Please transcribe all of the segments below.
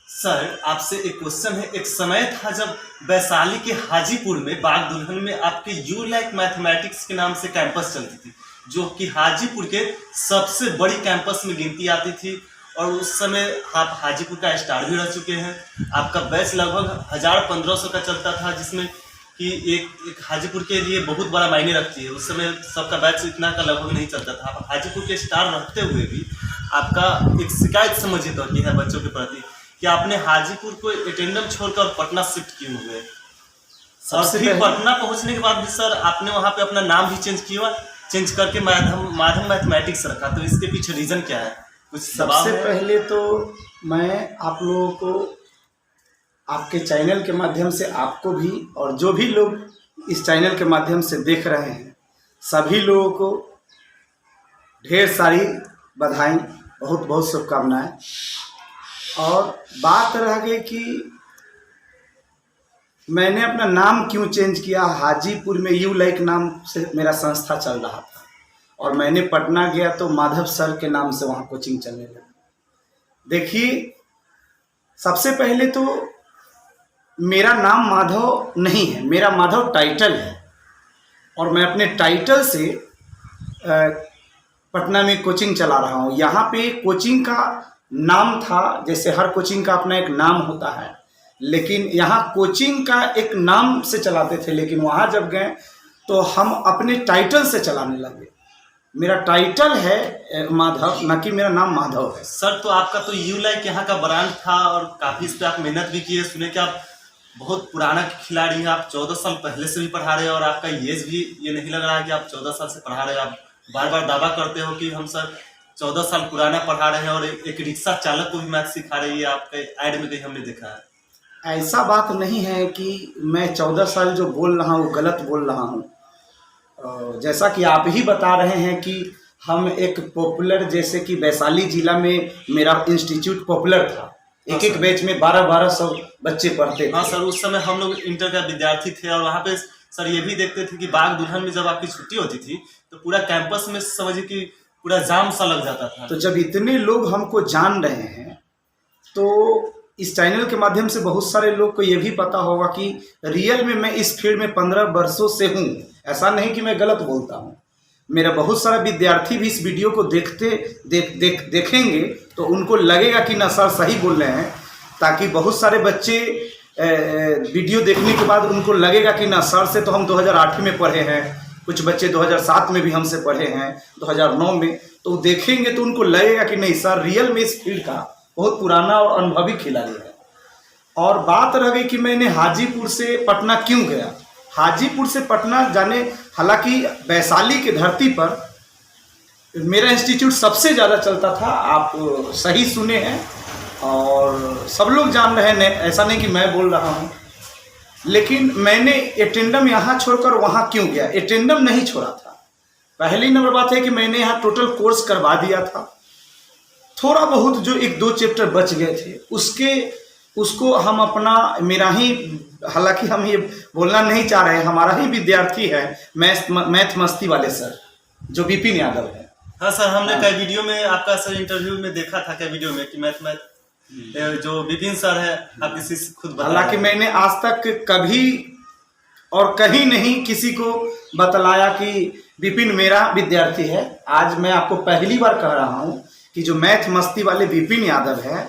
Sir आपसे एक question है। एक समय था जब वैशाली के हाजीपुर में बाग दुल्हन में आपके यू लाइक मैथमेटिक्स के नाम से कैंपस चलती थी, जो कि हाजीपुर के सबसे बड़ी कैंपस में गिनती आती थी। और उस समय आप हाजीपुर का स्टार भी रह चुके हैं। आपका बैच लगभग 1000-1500 का चलता था, जिसमें कि एक हाजीपुर के लिए बहुत बड़ा मायने रखती है। उस समय सबका बैच इतना का लगभग नहीं चलता था। आप हाजीपुर के स्टार रहते हुए भी आपका एक शिकायत समझिए तो की है बच्चों के प्रति कि आपने हाजीपुर को अटेंडेंस छोड़कर पटना शिफ्ट क्यों हुए। और फिर पटना पहुंचने के बाद भी सर आपने वहां पे अपना नाम भी चेंज करके माधव मैथमेटिक्स रखा, तो इसके पीछे रीजन क्या है? कुछ सबसे पहले तो मैं आप लोगों को आपके चैनल के माध्यम से आपको भी और जो भी लोग इस चैनल के माध्यम से देख रहे हैं सभी लोगों को ढेर सारी बधाई, बहुत बहुत शुभकामनाएं। और बात रह गई कि मैंने अपना नाम क्यों चेंज किया। हाजीपुर में यू लाइक नाम से मेरा संस्था चल रहा था और मैंने पटना गया तो माधव सर के नाम से वहाँ कोचिंग चलने लगी। देखिए, सबसे पहले तो मेरा नाम माधव नहीं है, मेरा माधव टाइटल है और मैं अपने टाइटल से पटना में कोचिंग चला रहा हूँ। यहाँ पे कोचिंग का नाम था, जैसे हर कोचिंग का अपना एक नाम होता है, लेकिन यहाँ कोचिंग का एक नाम से चलाते थे, लेकिन वहाँ जब गए तो हम अपने टाइटल से चलाने लगे। मेरा टाइटल है माधव, ना कि मेरा नाम माधव है। सर तो आपका तो यू लाइक यहाँ का ब्रांड था और काफ़ी इस पर आप मेहनत भी किए। सुने कि आप बहुत पुराना खिलाड़ी हैं, आप 14 साल पहले से भी पढ़ा रहे हैं और आपका एज भी ये नहीं लग रहा है कि आप 14 साल से पढ़ा रहे हैं। आप बार बार दावा करते हो कि हम सर 14 साल पुराना पढ़ा रहे हैं और एक रिक्शा चालक को भी मैथ सिखा रही है। आपके ऐड में कहीं हमने देखा है। ऐसा बात नहीं है कि मैं 14 साल जो बोल रहा हूँ गलत बोल रहा हूँ। जैसा कि आप ही बता रहे हैं कि हम एक पॉपुलर, जैसे कि वैशाली जिला में मेरा इंस्टीट्यूट पॉपुलर था, एक बैच में 1200 बच्चे पढ़ते थे। हाँ सर, उस समय हम लोग इंटर का विद्यार्थी थे और वहाँ पे सर ये भी देखते थे कि बाग दुल्हन में जब आपकी छुट्टी होती थी तो पूरा कैंपस में समझिए कि पूरा जाम सा लग जाता था। तो जब इतने लोग हमको जान रहे हैं तो इस चैनल के माध्यम से बहुत सारे लोग को ये भी पता होगा कि रियल में मैं इस फील्ड में 15 वर्षों से हूँ। ऐसा नहीं कि मैं गलत बोलता हूँ। मेरा बहुत सारा विद्यार्थी भी इस वीडियो को देखेंगे तो उनको लगेगा कि ना सर सही बोल रहे हैं, ताकि बहुत सारे बच्चे वीडियो देखने के बाद उनको लगेगा कि ना सर से तो हम 2008 में पढ़े हैं, कुछ बच्चे 2007 में भी हमसे पढ़े हैं, 2009 में, तो देखेंगे तो उनको लगेगा कि नहीं सर रियल में इस फील्ड का बहुत पुराना और अनुभवी खिलाड़ी है। और बात रह गई कि मैंने हाजीपुर से पटना क्यों गया। हाजीपुर से पटना जाने, हालांकि वैशाली की धरती पर मेरा इंस्टीट्यूट सबसे ज़्यादा चलता था, आप सही सुने हैं और सब लोग जान रहे हैं, ऐसा नहीं कि मैं बोल रहा हूँ। लेकिन मैंने एटेंडम यहाँ छोड़कर वहाँ क्यों गया। एटेंडम नहीं छोड़ा था। पहली नंबर बात है कि मैंने यहाँ टोटल कोर्स करवा दिया था। थोड़ा बहुत जो 1-2 चैप्टर बच गए थे उसको हम अपना, मेरा ही, हालांकि हम ये बोलना नहीं चाह रहे हैं, हमारा ही विद्यार्थी है मैथ मस्ती वाले सर, जो विपिन यादव है। हाँ सर, हमने कई वीडियो में आपका सर इंटरव्यू में देखा था, कई वीडियो में कि मैथ जो विपिन सर है आप किसी से खुद। हालांकि मैंने आज तक कभी और कहीं नहीं किसी को बतलाया कि विपिन मेरा विद्यार्थी है। आज मैं आपको पहली बार कह रहा हूँ कि जो मैथ मस्ती वाले विपिन यादव है,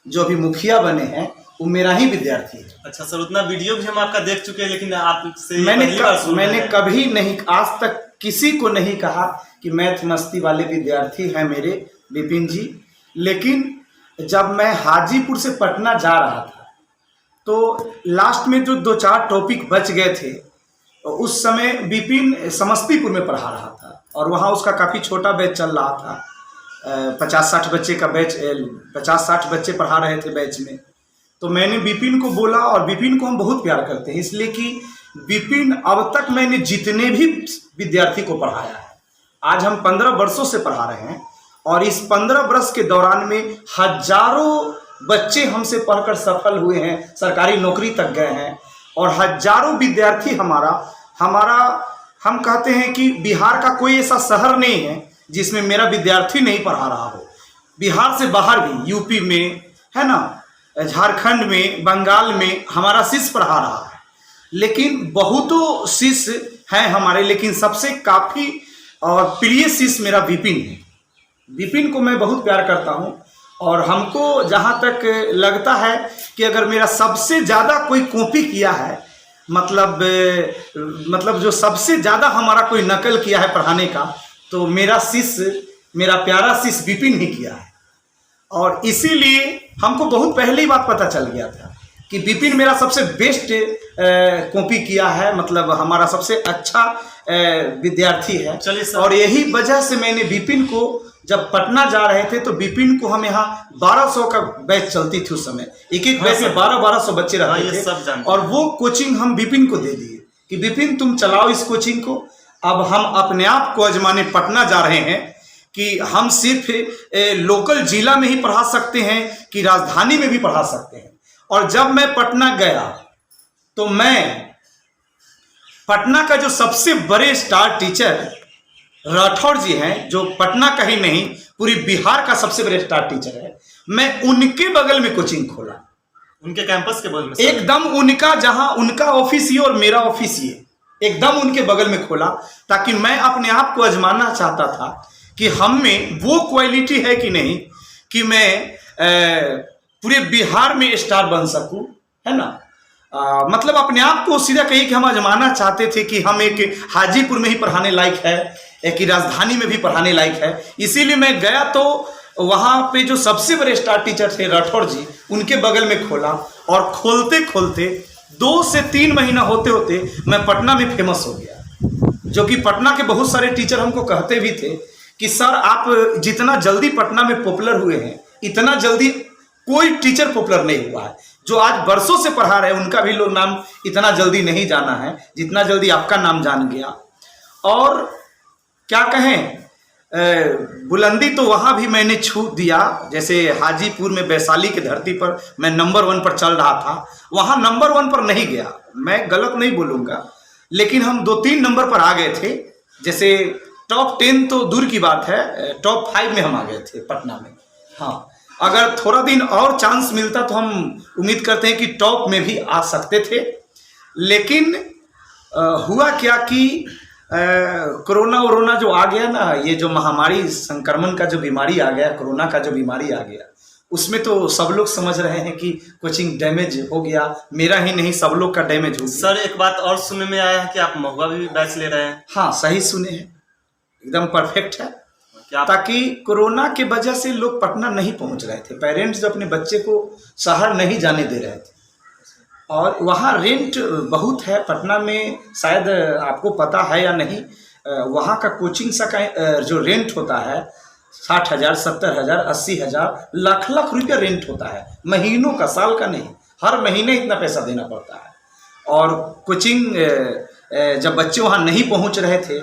जो अभी मुखिया बने हैं, वो मेरा ही विद्यार्थी है। अच्छा सर, उतना वीडियो भी हम आपका देख चुके हैं, लेकिन आपसे मैंने कभी नहीं, आज तक किसी को नहीं कहा कि मैथ मस्ती वाले विद्यार्थी हैं मेरे विपिन जी। लेकिन जब मैं हाजीपुर से पटना जा रहा था तो लास्ट में जो 2-4 टॉपिक बच गए थे, उस समय विपिन समस्तीपुर में पढ़ा रहा था और वहाँ उसका काफ़ी छोटा बैच चल रहा था। 50-60 बच्चे का बैच, 50-60 बच्चे पढ़ा रहे थे बैच में। तो मैंने विपिन को बोला, और विपिन को हम बहुत प्यार करते हैं इसलिए कि विपिन, अब तक मैंने जितने भी विद्यार्थी को पढ़ाया है, आज हम 15 वर्षों से पढ़ा रहे हैं और इस 15 वर्ष के दौरान में हजारों बच्चे हमसे पढ़कर सफल हुए हैं, सरकारी नौकरी तक गए हैं। और हजारों विद्यार्थी हमारा हम कहते हैं कि बिहार का कोई ऐसा शहर नहीं है जिसमें मेरा विद्यार्थी नहीं पढ़ा रहा हो। बिहार से बाहर भी, यूपी में है ना, झारखंड में, बंगाल में हमारा शिष्य पढ़ा रहा है, लेकिन बहुतों शिष्य हैं हमारे, लेकिन सबसे काफ़ी और प्रिय शिष्य मेरा विपिन है। विपिन को मैं बहुत प्यार करता हूँ, और हमको जहाँ तक लगता है कि अगर मेरा सबसे ज़्यादा कोई कॉपी किया है, मतलब जो सबसे ज़्यादा हमारा कोई नकल किया है पढ़ाने का, तो मेरा शिष्य, मेरा प्यारा शिष्य विपिन ही किया है। और इसीलिए हमको बहुत पहले ही बात पता चल गया था कि विपिन मेरा सबसे बेस्ट कॉपी किया है, मतलब हमारा सबसे अच्छा विद्यार्थी है। चलिए सर। और यही वजह से मैंने विपिन को, जब पटना जा रहे थे तो विपिन को हम यहाँ 1200 का बैच चलती थी उस समय, एक बैच में 1200 बच्चे रहते थे, सब जानते और वो कोचिंग हम विपिन को दे दिए कि विपिन तुम चलाओ इस कोचिंग को। अब हम अपने आप को आजमाने पटना जा रहे हैं कि हम सिर्फ लोकल जिला में ही पढ़ा सकते हैं कि राजधानी में भी पढ़ा सकते हैं। और जब मैं पटना गया तो मैं पटना का जो सबसे बड़े स्टार टीचर राठौर जी हैं, जो पटना का ही नहीं पूरी बिहार का सबसे बड़े स्टार टीचर है, मैं उनके बगल में कोचिंग खोला, उनके कैंपस के बगल में एकदम उनका, जहां उनका ऑफिस ये और मेरा ऑफिस ये, एकदम उनके बगल में खोला, ताकि मैं अपने आप को आजमाना चाहता था कि हम में वो क्वालिटी है कि नहीं कि मैं पूरे बिहार में स्टार बन सकूं, है ना। मतलब अपने आप को सीधा कहिए कि हम आजमाना चाहते थे कि हम एक हाजीपुर में ही पढ़ाने लायक है, एक राजधानी में भी पढ़ाने लायक है। इसीलिए मैं गया तो वहाँ पे जो सबसे बड़े स्टार टीचर थे राठौर जी, उनके बगल में खोला, और खोलते खोलते 2 से 3 महीना होते होते मैं पटना में फेमस हो गया। जो कि पटना के बहुत सारे टीचर हमको कहते भी थे कि सर आप जितना जल्दी पटना में पॉपुलर हुए हैं, इतना जल्दी कोई टीचर पॉपुलर नहीं हुआ है। जो आज बरसों से पढ़ा रहे हैं उनका भी लोग नाम इतना जल्दी नहीं जाना है जितना जल्दी आपका नाम जान गया। और क्या कहें, बुलंदी तो वहाँ भी मैंने छू दिया। जैसे हाजीपुर में वैशाली की धरती पर मैं नंबर 1 पर चल रहा था, वहाँ नंबर 1 पर नहीं गया, मैं गलत नहीं बोलूँगा, लेकिन हम 2-3 नंबर पर आ गए थे। जैसे टॉप 10 तो दूर की बात है, टॉप 5 में हम आ गए थे पटना में। हाँ, अगर थोड़ा दिन और चांस मिलता तो हम उम्मीद करते हैं कि टॉप में भी आ सकते थे। लेकिन हुआ क्या कि कोरोना जो आ गया ना, ये जो महामारी संक्रमण का जो बीमारी आ गया, कोरोना का जो बीमारी आ गया, उसमें तो सब लोग समझ रहे हैं कि कोचिंग डैमेज हो गया। मेरा ही नहीं, सब लोग का डैमेज हो गया। सर एक बात और सुनने में आया है कि आप महुआ भी बैच ले रहे हैं। हाँ, सही सुने हैं, एकदम परफेक्ट है। ताकि कोरोना के वजह से लोग पटना नहीं पहुंच रहे थे, पेरेंट्स अपने बच्चे को शहर नहीं जाने दे रहे थे, और वहाँ रेंट बहुत है पटना में, शायद आपको पता है या नहीं। वहाँ का कोचिंग का जो रेंट होता है 60,000, 70,000, 80,000, लाख रुपया रेंट होता है, महीनों का, साल का नहीं, हर महीने इतना पैसा देना पड़ता है। और कोचिंग जब बच्चे वहाँ नहीं पहुँच रहे थे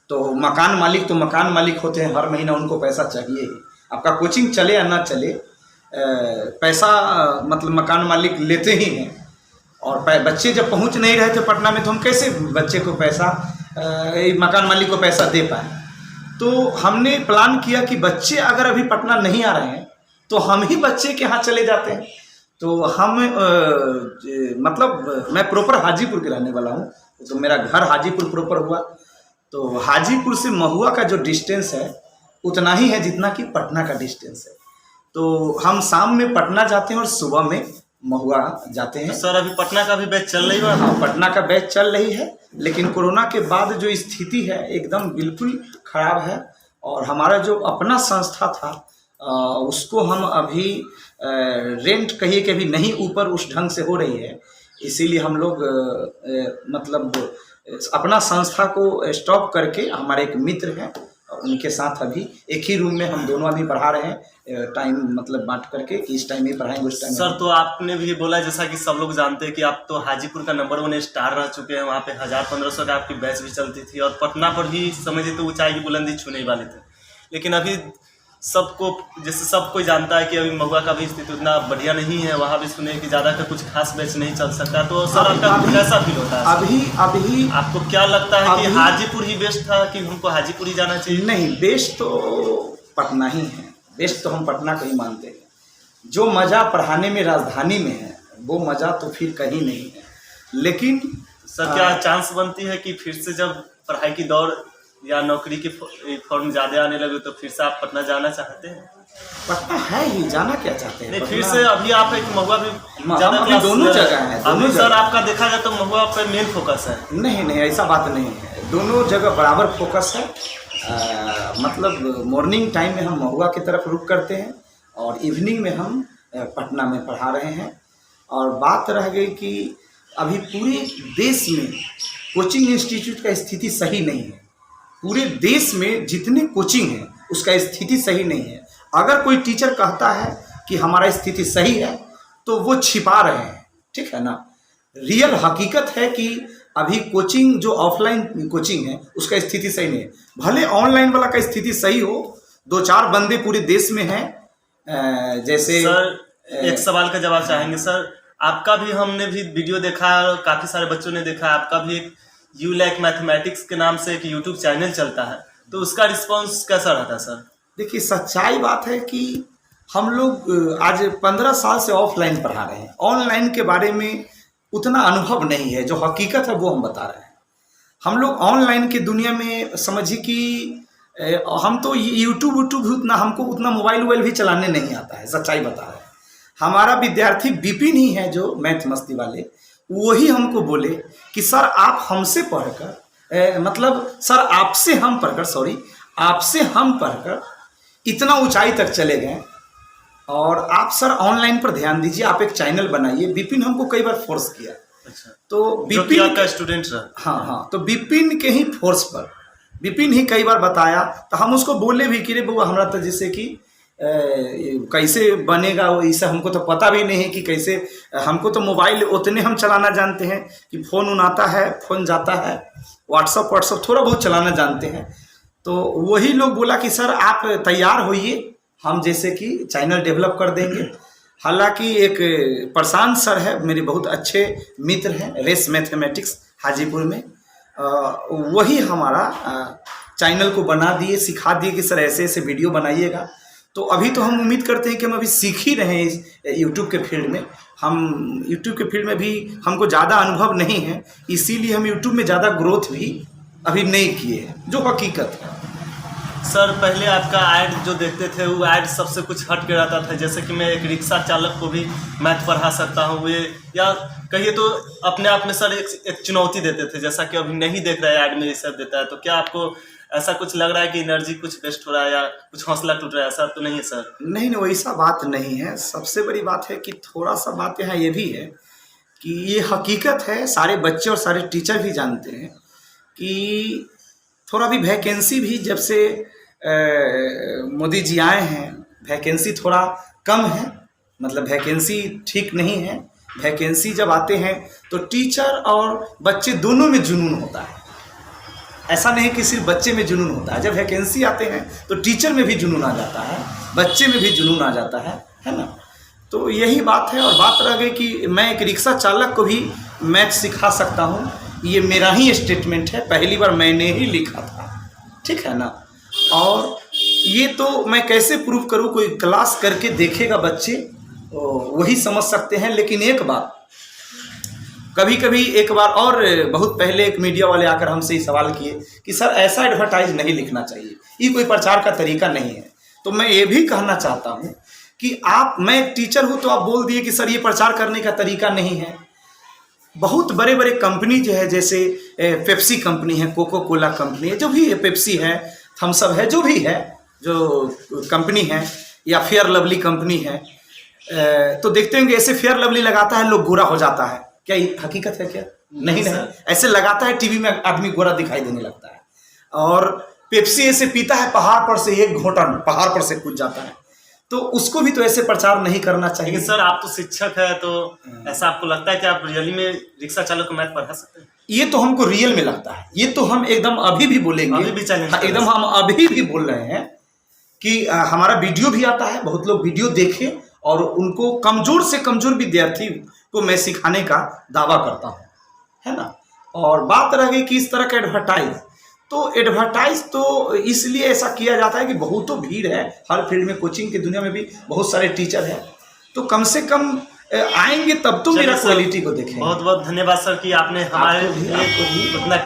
तो मकान मालिक होते हैं, हर महीना उनको पैसा चाहिए ही। आपका कोचिंग चले या ना चले, पैसा मतलब मकान मालिक लेते ही हैं। और बच्चे जब पहुंच नहीं रहे थे पटना में तो हम कैसे बच्चे को पैसा, मकान मालिक को पैसा दे पाए। तो हमने प्लान किया कि बच्चे अगर अभी पटना नहीं आ रहे हैं तो हम ही बच्चे के यहाँ चले जाते हैं। तो हम मतलब मैं प्रॉपर हाजीपुर के रहने वाला हूँ, तो मेरा घर हाजीपुर प्रॉपर हुआ। तो हाजीपुर से महुआ का जो डिस्टेंस है उतना ही है जितना कि पटना का डिस्टेंस है। तो हम शाम में पटना जाते हैं और सुबह में महुआ जाते हैं। सर अभी पटना का भी बैच चल रही है? हाँ, पटना का बैच चल रही है, लेकिन कोरोना के बाद जो स्थिति है एकदम बिल्कुल खराब है। और हमारा जो अपना संस्था था उसको हम अभी रेंट कहिए कि अभी नहीं ऊपर उस ढंग से हो रही है, इसीलिए हम लोग मतलब अपना संस्था को स्टॉप करके, हमारे एक मित्र हैं उनके साथ अभी एक ही रूम में हम दोनों अभी पढ़ा रहे हैं, टाइम मतलब बांट करके, इस टाइम में पढ़ाएंगे उस टाइम। सर तो आपने भी बोला, जैसा कि सब लोग जानते हैं कि आप तो हाजीपुर का नंबर 1 स्टार रह चुके हैं, वहाँ पे 1000-1500 का आपकी बैच भी चलती थी, और पटना पर भी समझिए तो ऊंचाई की बुलंदी छूने वाले थे। लेकिन अभी सबको, जैसे सब कोई जानता है कि अभी महुआ का भी स्थिति उतना बढ़िया नहीं है, वहाँ भी सुने कि ज़्यादा का कुछ खास बैच नहीं चल सकता। तो सर आपका कैसा फील होता है? अभी आपको क्या लगता है कि हाजीपुर ही बेस्ट था कि हमको हाजीपुर ही जाना चाहिए? नहीं, बेस्ट तो पटना ही है, बेस्ट तो हम पटना को ही मानते हैं। जो मज़ा पढ़ाने में राजधानी में है वो मज़ा तो फिर कहीं नहीं है। लेकिन सर क्या चांस बनती है कि फिर से जब पढ़ाई की दौर या नौकरी की फॉर्म ज़्यादा आने लगे तो फिर से आप पटना जाना चाहते हैं? पटना है ही, जाना क्या चाहते हैं? नहीं, फिर से अभी आप एक महुआ भी हम अभी दोनों जगह हैं, दोनों अभी सर जगह। आपका देखा जाए तो महुआ पे मेन फोकस है। नहीं नहीं, ऐसा बात नहीं है, दोनों जगह बराबर फोकस है। मतलब मॉर्निंग टाइम में हम महुआ की तरफ रुख करते हैं और इवनिंग में हम पटना में पढ़ा रहे हैं। और बात रह गई कि अभी पूरे देश में कोचिंग इंस्टीट्यूट का स्थिति सही नहीं है। पूरे देश में जितने कोचिंग हैं उसका स्थिति सही नहीं है। अगर कोई टीचर कहता है कि हमारा स्थिति सही है तो वो छिपा रहे हैं, ठीक है ना। रियल हकीकत है कि अभी कोचिंग जो ऑफलाइन कोचिंग है उसका स्थिति सही नहीं है। भले ऑनलाइन वाला का स्थिति सही हो, 2-4 बंदे पूरे देश में हैं। जैसे सर एक सवाल का जवाब चाहेंगे सर। आपका भी हमने भी वीडियो देखा और काफ़ी सारे बच्चों ने देखा, आपका भी एक यू लाइक मैथमेटिक्स के नाम से एक यूट्यूब चैनल चलता है, तो उसका रिस्पॉन्स कैसा रहता है सर? देखिए, सच्चाई बात है कि हम लोग आज 15 साल से ऑफलाइन पढ़ा रहे हैं। ऑनलाइन के बारे में उतना अनुभव नहीं है, जो हकीकत है वो हम बता रहे हैं। हम लोग ऑनलाइन की दुनिया में समझिए कि हम तो यूट्यूब उतना हमको उतना मोबाइल वोबाइल भी चलाने नहीं आता है, सच्चाई बता रहे हैं। हमारा विद्यार्थी विपिन ही है जो मैथ मस्ती वाले, वही हमको बोले कि सर आप हमसे पढ़कर मतलब सर आपसे हम पढ़कर इतना ऊंचाई तक चले गए और आप सर ऑनलाइन पर ध्यान दीजिए, आप एक चैनल बनाइए। विपिन हमको कई बार फोर्स किया। अच्छा, तो विपिन का स्टूडेंट रहा। हाँ, तो विपिन के ही फोर्स पर विपिन ही कई बार बताया, तो हम उसको बोले भी कि रे बउआ हमरा तो जैसे कि कैसे बनेगा वो, इससे हमको तो पता भी नहीं है कि कैसे। हमको तो मोबाइल उतने हम चलाना जानते हैं कि फ़ोन आता है, फ़ोन जाता है, व्हाट्सअप थोड़ा बहुत चलाना जानते हैं। तो वही लोग बोला कि सर आप तैयार होइए, हम जैसे कि चैनल डेवलप कर देंगे। हालांकि एक प्रशांत सर है, मेरे बहुत अच्छे मित्र हैं, रेस मैथमेटिक्स हाजीपुर में, वही हमारा चैनल को बना दिए, सिखा दिए कि सर ऐसे ऐसे वीडियो बनाइएगा। तो अभी तो हम उम्मीद करते हैं कि हम अभी सीख ही रहे हैं इस यूट्यूब के फील्ड में। हम यूट्यूब के फील्ड में भी हमको ज़्यादा अनुभव नहीं है, इसीलिए हम यूट्यूब में ज़्यादा ग्रोथ भी अभी नहीं किए हैं, जो हकीकत है। सर पहले आपका ऐड जो देखते थे वो ऐड सबसे कुछ हट के रहता था, जैसे कि मैं एक रिक्शा चालक को भी मैथ पढ़ा सकता हूँ, ये या कहिए तो अपने आप में सर एक चुनौती देते थे, जैसा कि अभी नहीं देख रहे ऐड में ये सब देता है। तो क्या आपको ऐसा कुछ लग रहा है कि एनर्जी कुछ वेस्ट हो रहा है या कुछ हौसला टूट रहा है? ऐसा तो नहीं है सर? नहीं, वैसा बात नहीं है। सबसे बड़ी बात है कि थोड़ा सा बात यहाँ ये भी है कि ये हकीकत है, सारे बच्चे और सारे टीचर भी जानते हैं कि थोड़ा भी वैकेंसी भी जब से मोदी जी आए हैं, वैकेंसी थोड़ा कम है, मतलब वैकेंसी ठीक नहीं है। वैकेंसी जब आते हैं तो टीचर और बच्चे दोनों में जुनून होता है। ऐसा नहीं कि सिर्फ बच्चे में जुनून होता है, जब वैकेंसी आते हैं तो टीचर में भी जुनून आ जाता है, बच्चे में भी जुनून आ जाता है ना। तो यही बात है। और बात रह गई कि मैं एक रिक्शा चालक को भी मैथ सिखा सकता हूँ, ये मेरा ही स्टेटमेंट है, पहली बार मैंने ही लिखा था, ठीक है ना। और ये तो मैं कैसे प्रूव करूँ, कोई क्लास करके देखेगा बच्चे वही समझ सकते हैं। लेकिन एक बात, कभी कभी एक बार और बहुत पहले एक मीडिया वाले आकर हमसे ही सवाल किए कि सर ऐसा एडवर्टाइज नहीं लिखना चाहिए, ये कोई प्रचार का तरीका नहीं है। तो मैं ये भी कहना चाहता हूँ कि मैं एक टीचर हूँ तो आप बोल दिए कि सर ये प्रचार करने का तरीका नहीं है। बहुत बड़े बड़े कंपनी जो है, जैसे पेप्सी कंपनी है, कोको कोला कंपनी है, जो भी है, पेप्सी है, थम्सअप है, जो भी है, जो कंपनी है, या फेयर लवली कंपनी है, तो देखते हैं कि ऐसे फेयर लवली लगाता है लोग गोरा हो जाता है। क्या ये हकीकत है क्या? नहीं, ऐसे लगाता है टीवी में आदमी गोरा दिखाई देने लगता है। और पेप्सी ऐसे पीता है, पहाड़ पर से एक घोटन पहाड़ पर से कूद जाता है। तो उसको भी तो ऐसे प्रचार नहीं करना चाहिए। लेकिन सर आप तो शिक्षक है, तो ऐसा आपको लगता है कि आप रियली में रिक्शा चालक को मैथ पढ़ा सकते हैं? ये तो हमको रियल में लगता है, ये तो हम एकदम अभी भी बोलेंगे, अभी भी चैलेंज एकदम हम अभी भी बोल रहे हैं कि हमारा वीडियो भी आता है, बहुत लोग वीडियो देखें और उनको कमजोर से कमजोर विद्यार्थी को मैं सिखाने का दावा करता हूँ, है ना। और बात रह गई कि इस तरह का एडवर्टाइज तो इसलिए ऐसा किया जाता है कि बहुत तो भीड़ है हर फील्ड में, कोचिंग की दुनिया में भी बहुत सारे टीचर हैं। तो कम से कम आएंगे तब तो चलिए मेरा सर, क्वालिटी को देखेंगे। बहुत बहुत धन्यवाद सर कि आपने हमारे आपको भी लिए उतना